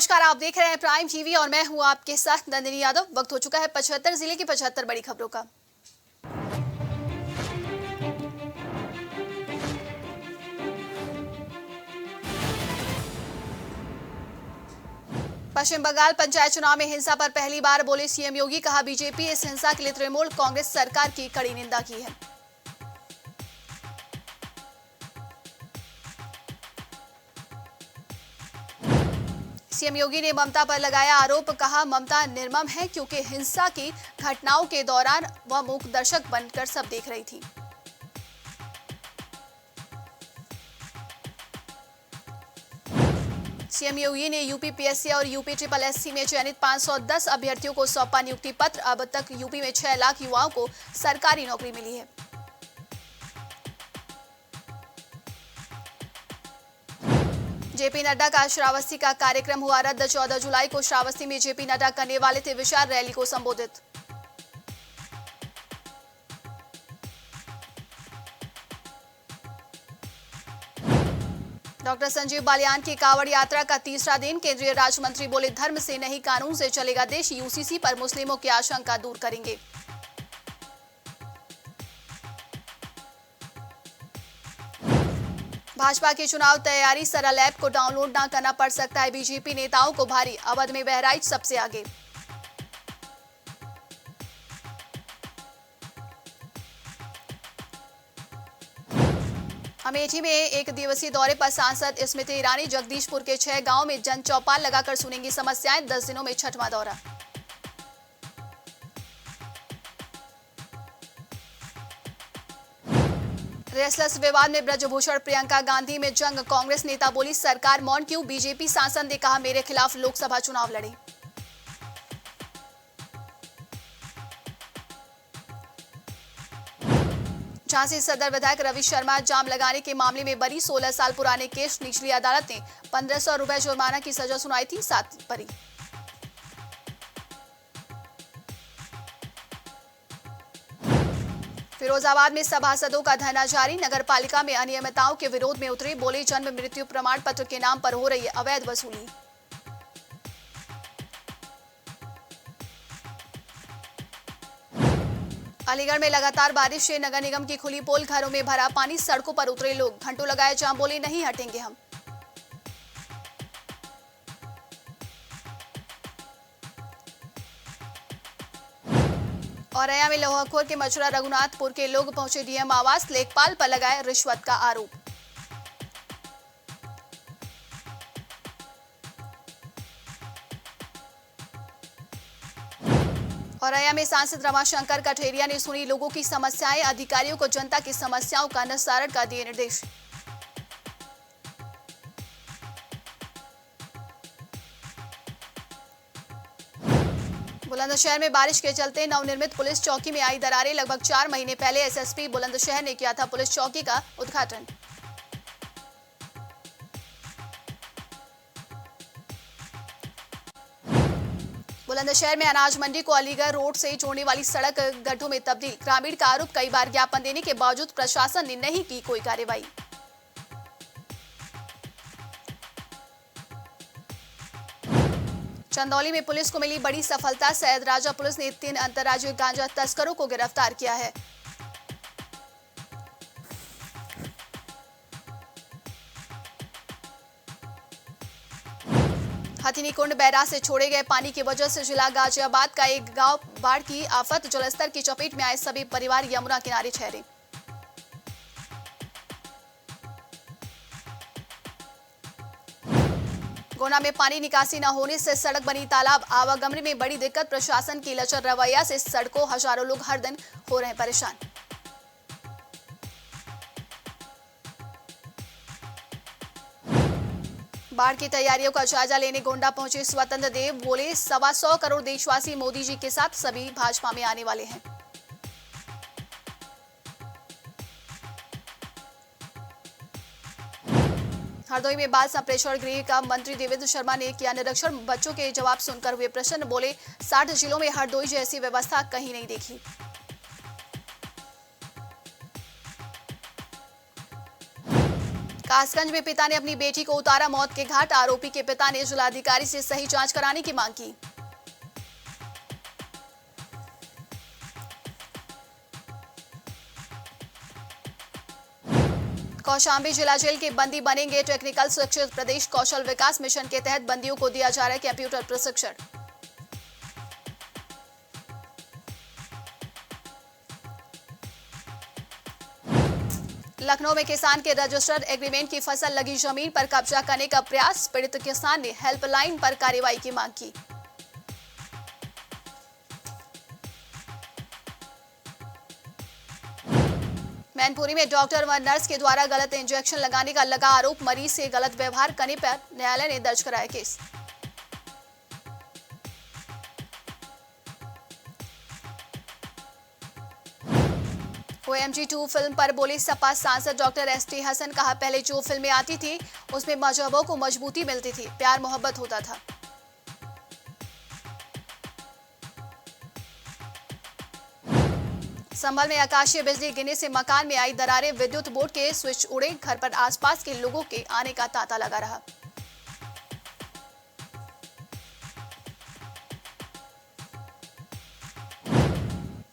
नमस्कार, आप देख रहे हैं प्राइम टीवी और मैं हूं आपके साथ नंदिनी यादव। वक्त हो चुका है 75 जिले की 75 बड़ी खबरों का। पश्चिम बंगाल पंचायत चुनाव में हिंसा पर पहली बार बोले सीएम योगी। कहा बीजेपी इस हिंसा के लिए तृणमूल कांग्रेस सरकार की कड़ी निंदा की है। सीएम योगी ने ममता पर लगाया आरोप। कहा ममता निर्मम है क्योंकि हिंसा की घटनाओं के दौरान वह मूक दर्शक बनकर सब देख रही थी। सीएम योगी ने यूपी पीएससी और यूपी ट्रिपल एससी में चयनित 510 अभ्यर्थियों को सौंपा नियुक्ति पत्र। अब तक यूपी में 6 लाख युवाओं को सरकारी नौकरी मिली है। जेपी नड्डा का श्रावस्ती का कार्यक्रम हुआ रद्द। 14 जुलाई को श्रावस्ती में जेपी नड्डा करने वाले थे विशाल रैली को संबोधित। डॉक्टर संजीव बालियान की कांवड़ यात्रा का तीसरा दिन। केंद्रीय राज्य मंत्री बोले धर्म से नहीं कानून से चलेगा देश। यूसीसी पर मुस्लिमों की आशंका दूर करेंगे। भाजपा की चुनाव तैयारी। सरल ऐप को डाउनलोड न करना पड़ सकता है बीजेपी नेताओं को भारी। अवध में बहराइच सबसे आगे। अमेठी में एक दिवसीय दौरे पर सांसद स्मृति ईरानी। जगदीशपुर के 6 गांवों में जन चौपाल लगाकर सुनेंगी समस्याएं। 10 दिनों में 6वां दौरा। रेसलर्स विवाद में ब्रजभूषण प्रियंका गांधी में जंग। कांग्रेस नेता बोली सरकार मौन क्यों। बीजेपी सांसद ने कहा मेरे खिलाफ लोकसभा चुनाव लड़े। झांसी सदर विधायक रवि शर्मा जाम लगाने के मामले में बरी। 16 साल पुराने केस। निचली अदालत ने 1500 रुपए जुर्माना की सजा सुनाई थी। 7 बरी। फिरोजाबाद में सभासदों का धरना जारी। नगर पालिका में अनियमितताओं के विरोध में उतरे। बोले जन्म मृत्यु प्रमाण पत्र के नाम पर हो रही है अवैध वसूली। अलीगढ़ में लगातार बारिश से नगर निगम की खुली पोल। घरों में भरा पानी। सड़कों पर उतरे लोग। घंटों लगाए जाम। बोले नहीं हटेंगे हम। औरैया में लोहाखोर के मचुरा रघुनाथपुर के लोग पहुंचे डीएम आवास। लेखपाल पर लगाए रिश्वत का आरोप। औरैया में सांसद रमाशंकर कठेरिया ने सुनी लोगों की समस्याएं। अधिकारियों को जनता की समस्याओं का निस्तारण का दिए निर्देश। बुलंदशहर में बारिश के चलते नवनिर्मित पुलिस चौकी में आई दरारें। लगभग 4 महीने पहले एसएसपी बुलंदशहर ने किया था पुलिस चौकी का उद्घाटन। बुलंदशहर में अनाज मंडी को अलीगढ़ रोड से जोड़ने वाली सड़क गड्ढों में तब्दील। ग्रामीण का आरोप कई बार ज्ञापन देने के बावजूद प्रशासन ने नहीं की कोई कार्रवाई। चंदौली में पुलिस को मिली बड़ी सफलता। सैयद राजा पुलिस ने 3 अंतर्राज्यीय गांजा तस्करों को गिरफ्तार किया है। हथिनीकुंड बैराज से छोड़े गए पानी की वजह से जिला गाजियाबाद का एक गांव बाढ़ की आफत। जलस्तर की चपेट में आए सभी परिवार यमुना किनारे ठहरे। गोना में पानी निकासी न होने से सड़क बनी तालाब। आवागमन में बड़ी दिक्कत। प्रशासन की लचर रवैया से सड़कों हजारों लोग हर दिन हो रहे हैं परेशान। बाढ़ की तैयारियों का जायजा लेने गोंडा पहुंचे स्वतंत्र देव। बोले 125 करोड़ देशवासी मोदी जी के साथ। सभी भाजपा में आने वाले हैं। हरदोई में बाल संप्रेषण गृह का मंत्री देवेंद्र शर्मा ने किया निरीक्षण। बच्चों के जवाब सुनकर हुए प्रसन्न। बोले 60 जिलों में हरदोई जैसी व्यवस्था कहीं नहीं देखी। कासगंज में पिता ने अपनी बेटी को उतारा मौत के घाट। आरोपी के पिता ने जिलाधिकारी से सही जांच कराने की मांग की। कौशांबी जिला जेल के बंदी बनेंगे टेक्निकल शिक्षित। प्रदेश कौशल विकास मिशन के तहत बंदियों को दिया जा रहा है कंप्यूटर प्रशिक्षण। लखनऊ में किसान के रजिस्टर्ड एग्रीमेंट की फसल लगी जमीन पर कब्जा करने का प्रयास। पीड़ित किसान ने हेल्पलाइन पर कार्रवाई की मांग की। मैनपुरी में डॉक्टर व नर्स के द्वारा गलत इंजेक्शन लगाने का लगा आरोप। मरीज से गलत व्यवहार करने पर न्यायालय ने दर्ज कराया केस। OMG 2 फिल्म पर बोले सपा सांसद डॉक्टर ST हसन। कहा, पहले जो फिल्में आती थी उसमें मजहबों को मजबूती मिलती थी, प्यार मोहब्बत होता था। संभल में आकाशीय बिजली गिरने से मकान में आई दरारें। विद्युत बोर्ड के स्विच उड़े। घर पर आसपास के लोगों के आने का तांता लगा रहा।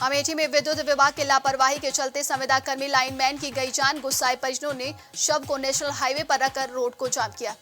अमेठी में विद्युत विभाग की लापरवाही के चलते संविदा कर्मी लाइनमैन की गई जान। गुस्साए परिजनों ने शव को नेशनल हाईवे पर रखकर रोड को जाम किया।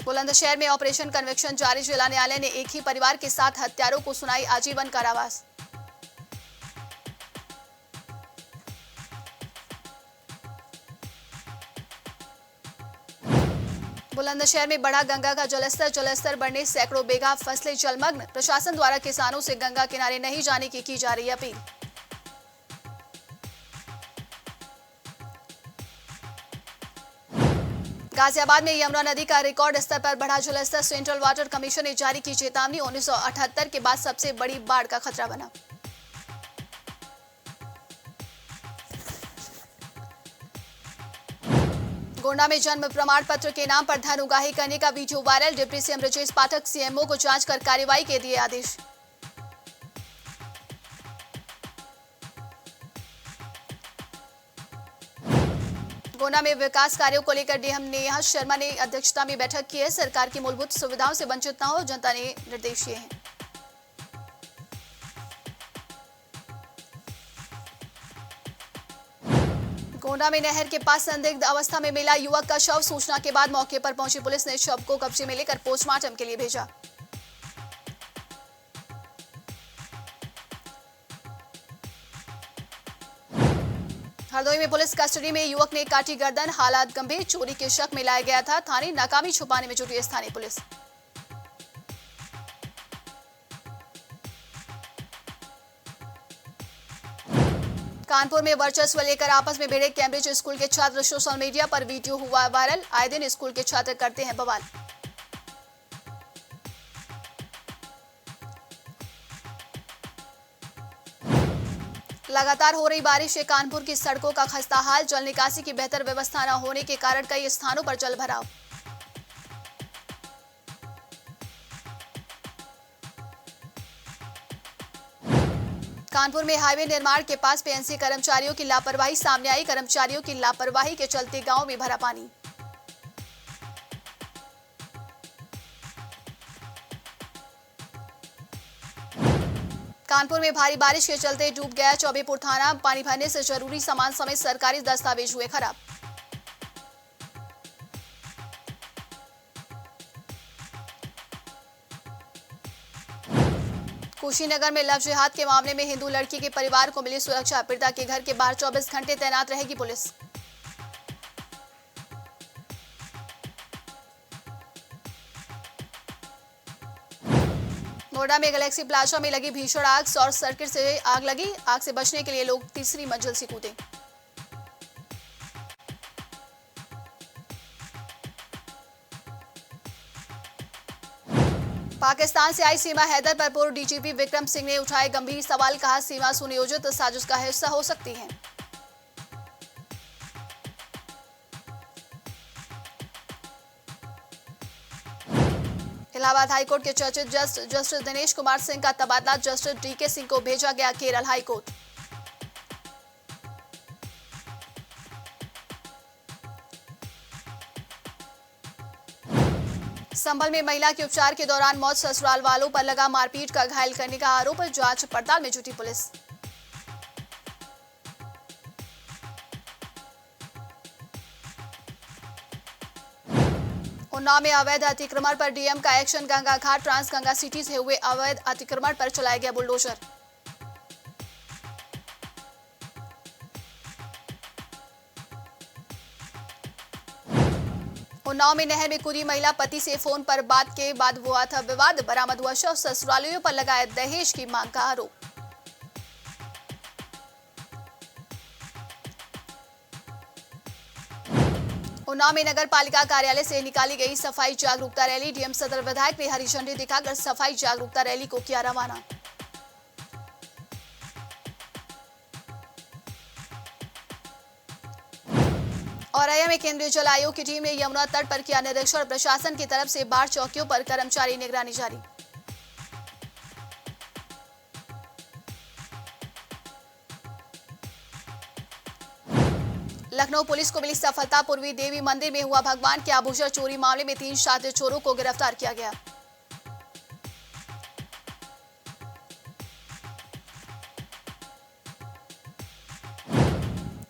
बुलंदशहर में ऑपरेशन कन्विक्शन जारी। जिला न्यायालय ने एक ही परिवार के 7 हत्यारों को सुनाई आजीवन कारावास। बुलंदशहर में बढ़ा गंगा का जलस्तर बढ़ने सैकड़ों बीघा फसलें जलमग्न। प्रशासन द्वारा किसानों से गंगा किनारे नहीं जाने की जा रही अपील। गाजियाबाद में यमुना नदी का रिकॉर्ड स्तर पर बढ़ा जलस्तर। सेंट्रल वाटर कमीशन ने जारी की चेतावनी। 1978 के बाद सबसे बड़ी बाढ़ का खतरा बना। गोंडा में जन्म प्रमाण पत्र के नाम पर धन उगाही करने का video viral. Deputy CM Brajesh Pathak CMO को जांच कर कार्रवाई के दिए आदेश। गोंडा में विकास कार्यों को लेकर डीएम नेहा शर्मा ने अध्यक्षता में बैठक की है। सरकार की मूलभूत सुविधाओं से वंचित न हो, जनता ने निर्देश दिए हैं। गोंडा में नहर के पास संदिग्ध अवस्था में मिला युवक का शव। सूचना के बाद मौके पर पहुंची पुलिस ने शव को कब्जे में लेकर पोस्टमार्टम के लिए भेजा। हरदोई में पुलिस कस्टडी में युवक ने काटी गर्दन। हालात गंभीर। चोरी के शक में लाया गया था थाने। नाकामी छुपाने में जुटी स्थानीय पुलिस। कानपुर में वर्चस्व लेकर आपस में भिड़े कैम्ब्रिज स्कूल के छात्र। सोशल मीडिया पर वीडियो हुआ वायरल। आए दिन स्कूल के छात्र करते हैं बवाल। लगातार हो रही बारिश से कानपुर की सड़कों का खस्ता हाल। जल निकासी की बेहतर व्यवस्था न होने के कारण कई स्थानों पर जल भराव। कानपुर में हाईवे निर्माण के पास PNC कर्मचारियों की लापरवाही सामने आई। कर्मचारियों की लापरवाही के चलते गांव में भरा पानी। कानपुर में भारी बारिश के चलते डूब गया चौबेपुर थाना। पानी भरने से जरूरी सामान समेत सरकारी दस्तावेज हुए खराब। कुशीनगर में लव जिहाद के मामले में हिंदू लड़की के परिवार को मिली सुरक्षा। पीड़िता के घर के बाहर 24 घंटे तैनात रहेगी पुलिस। नोएडा में गैलेक्सी प्लाजा में लगी भीषण आग। शॉर्ट सर्किट से आग लगी। आग से बचने के लिए लोग तीसरी मंजिल से कूदे। पाकिस्तान से आई सीमा हैदर पर पूर्व DGP विक्रम सिंह ने उठाए गंभीर सवाल। कहा, सीमा सुनियोजित साजिश का हिस्सा हो सकती है। इलाहाबाद हाईकोर्ट के चर्चित जस्टिस दिनेश कुमार सिंह का तबादला। जस्टिस DK सिंह को भेजा गया केरल हाईकोर्ट। संभल में महिला के उपचार के दौरान मौत, ससुराल वालों पर लगा मारपीट का घायल करने का आरोप, जांच पड़ताल में जुटी पुलिस। उन्नाव में अवैध अतिक्रमण पर डीएम का एक्शन, गंगा घाट ट्रांस गंगा सिटी से हुए अवैध अतिक्रमण पर चलाया गया बुलडोजर। उन्नाव में नहर में कूदी महिला, पति से फोन पर बात के बाद हुआ था विवाद, बरामद हुआ शव, ससुरालियों पर लगाया दहेज की मांग का आरोप। उन्नाव में नगर पालिका कार्यालय से निकाली गई सफाई जागरूकता रैली, डीएम सदर विधायक ने हरी झंडी दिखाकर सफाई जागरूकता रैली को किया रवाना। औरैया में केंद्रीय जल आयोग की टीम ने यमुना तट पर किया निरीक्षण, प्रशासन की तरफ से बाढ़ चौकियों पर कर्मचारी निगरानी जारी। लखनऊ पुलिस को मिली सफलता, पूर्वी देवी मंदिर में हुआ भगवान के आभूषण चोरी मामले में 3 शातिर चोरों को गिरफ्तार किया गया।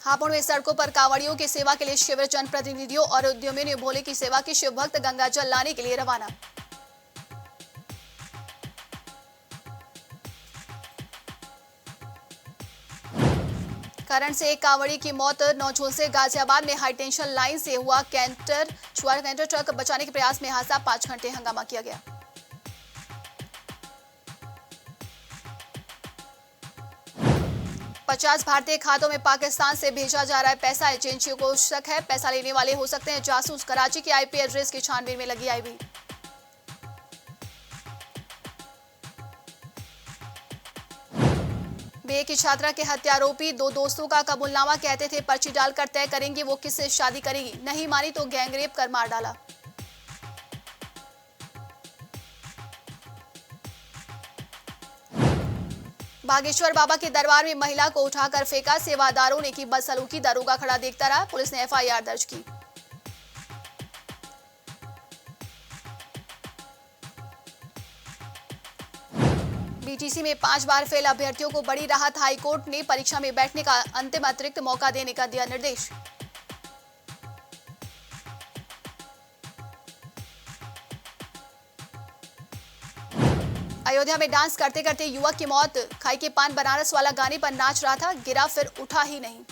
हापुड़ में सड़कों पर कांवड़ियों की सेवा के लिए शिविर, जनप्रतिनिधियों और उद्यमियों ने भोले की सेवा की, शिव भक्त गंगा जल लाने के लिए रवाना। करंट से एक कांवड़ी की मौत, नौझोल गाजियाबाद में हाई टेंशन लाइन से हुआ कैंटर ट्रक बचाने के प्रयास में हादसा, 5 घंटे हंगामा किया गया। $50 भारतीय खातों में पाकिस्तान से भेजा जा रहा है पैसा, एजेंसियों को शक है पैसा लेने वाले हो सकते हैं जासूस, कराची के आईपी एड्रेस की छानबीन में लगी आईबी। बीए की छात्रा के हत्यारोपी 2 दोस्तों का कबूलनामा, कहते थे पर्ची डालकर तय करेंगे वो किससे शादी करेगी, नहीं मानी तो गैंगरेप कर मार डाला। बागेश्वर बाबा के दरबार में महिला को उठाकर फेंका, सेवादारों ने की बदसलूकी, दरोगा खड़ा देखता रहा, पुलिस ने एफआईआर दर्ज की। बीटीसी में 5 बार फेल अभ्यर्थियों को बड़ी राहत, हाईकोर्ट ने परीक्षा में बैठने का अंतिम अतिरिक्त मौका देने का दिया निर्देश। अयोध्या में डांस करते करते युवक की मौत, खाई के पान बनारस वाला गाने पर नाच रहा था, गिरा फिर उठा ही नहीं।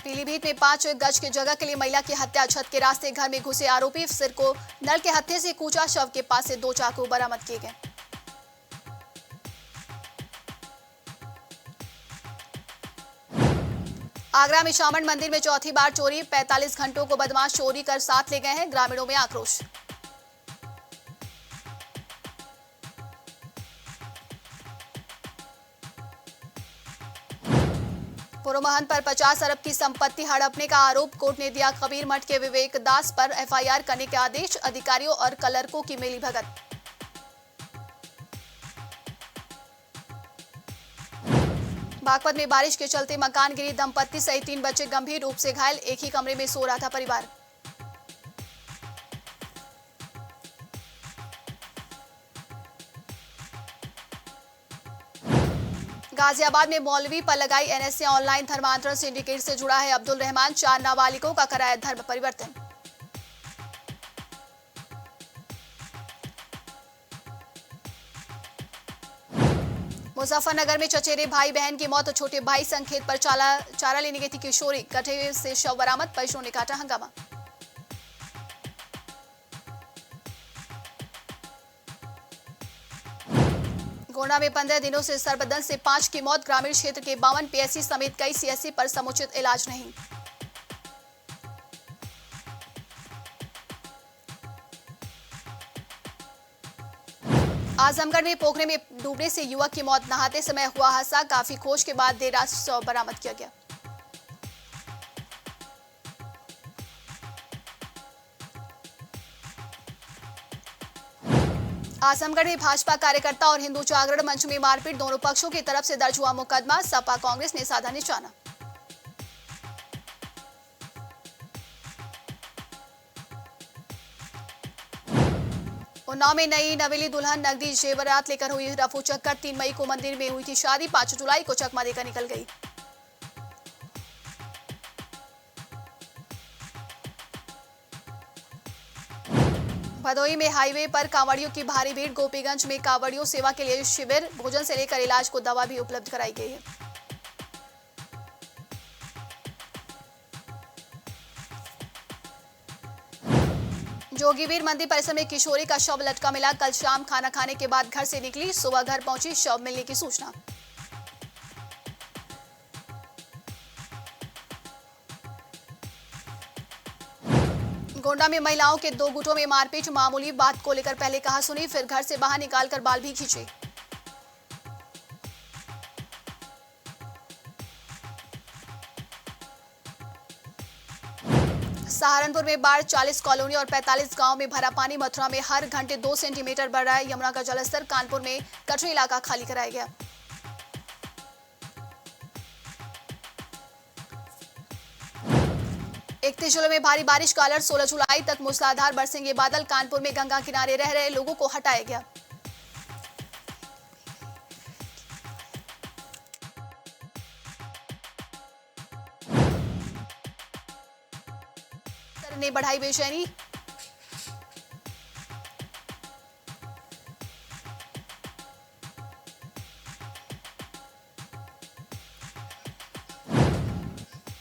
पीलीभीत में 5 गज की जगह के लिए महिला की हत्या, छत के रास्ते घर में घुसे आरोपी, सिर को नल के हत्थे से कूचा, शव के पास से 2 चाकू बरामद किए गए। आगरा में शामन मंदिर में चौथी बार चोरी, 45 घंटों को बदमाश चोरी कर साथ ले गए हैं, ग्रामीणों में आक्रोश। पूर्व महंत पर 50 अरब की संपत्ति हड़पने का आरोप, कोर्ट ने दिया कबीर मठ के विवेक दास पर एफआईआर करने के आदेश, अधिकारियों और क्लर्कों की मिलीभगत। बागपत में बारिश के चलते मकान गिरी, दंपत्ति सहित 3 बच्चे गंभीर रूप से घायल, एक ही कमरे में सो रहा था परिवार। गाजियाबाद में मौलवी पर लगाई एनएसए, ऑनलाइन धर्मांतरण सिंडिकेट से जुड़ा है अब्दुल रहमान, 4 नाबालिगों का कराया धर्म परिवर्तन। मुजफ्फरनगर में चचेरे भाई बहन की मौत, छोटे भाई संग खेत पर चारा लेने गई थी किशोरी, गड्ढे से शव बरामद, परिजनों ने काटा हंगामा। गोंडा में 15 दिनों से सर्पदंश से 5 की मौत, ग्रामीण क्षेत्र के 52 पीएससी समेत कई सीएससी पर समुचित इलाज नहीं। आजमगढ़ में पोखरे में डूबने से युवक की मौत, नहाते समय हुआ हादसा, काफी खोज के बाद देर रात शव बरामद किया गया। आजमगढ़ में भाजपा कार्यकर्ता और हिंदू जागरण मंच में मारपीट, दोनों पक्षों की तरफ से दर्ज हुआ मुकदमा, सपा कांग्रेस ने साधा निशाना। उन्नाव में नई नवेली दुल्हन नकदी जेवरात लेकर हुई रफू चक्कर, 3 मई को मंदिर में हुई थी शादी, 5 जुलाई को चकमा देकर निकल गई। भदोही में हाईवे पर कांवड़ियों की भारी भीड़, गोपीगंज में कांवड़ियों सेवा के लिए शिविर, भोजन से लेकर इलाज को दवा भी उपलब्ध कराई गई है। जोगीवीर मंदिर परिसर में किशोरी का शव लटका मिला, कल शाम खाना खाने के बाद घर से निकली, सुबह घर पहुंची, शव मिलने की सूचना। गोंडा में महिलाओं के 2 गुटों में मारपीट, मामूली बात को लेकर पहले कहा सुनी, फिर घर से बाहर निकालकर बाल भी खींचे। सहारनपुर में बाढ़, 40 कॉलोनी और 45 गांव में भरा पानी, मथुरा में हर घंटे 2 सेंटीमीटर बढ़ रहा है यमुना का जलस्तर, कानपुर में कटरी इलाका खाली कराया गया। इकतीस जिलों में भारी बारिश का अलर्ट, 16 जुलाई तक मूसलाधार बरसेंगे बादल, कानपुर में गंगा किनारे रह रहे लोगों को हटाया गया। ने बढ़ाई बेचैनी,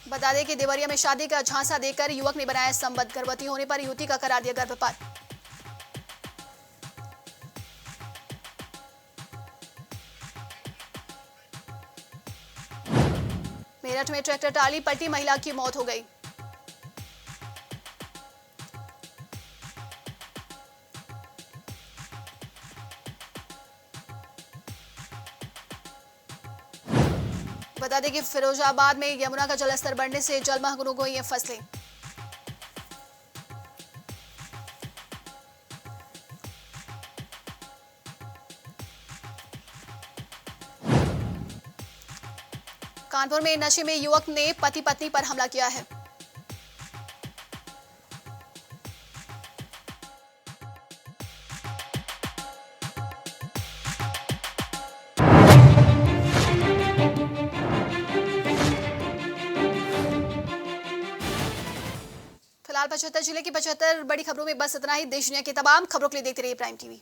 बता दें कि देवरिया में शादी का झांसा देकर युवक ने बनाया संबंध, गर्भवती होने पर युवती का करार दिया गर्भपात। मेरठ में ट्रैक्टर टाली पलटी, महिला की मौत हो गई। बता दें कि फिरोजाबाद में यमुना का जलस्तर बढ़ने से जलमग्न हो गई हैं फसलें। कानपुर में नशे में युवक ने पति पत्नी पर हमला किया है। फिलहाल 75 जिले की 75 बड़ी खबरों में बस इतना ही। देश दुनिया की तमाम खबरों के लिए देखते रहिए प्राइम टीवी।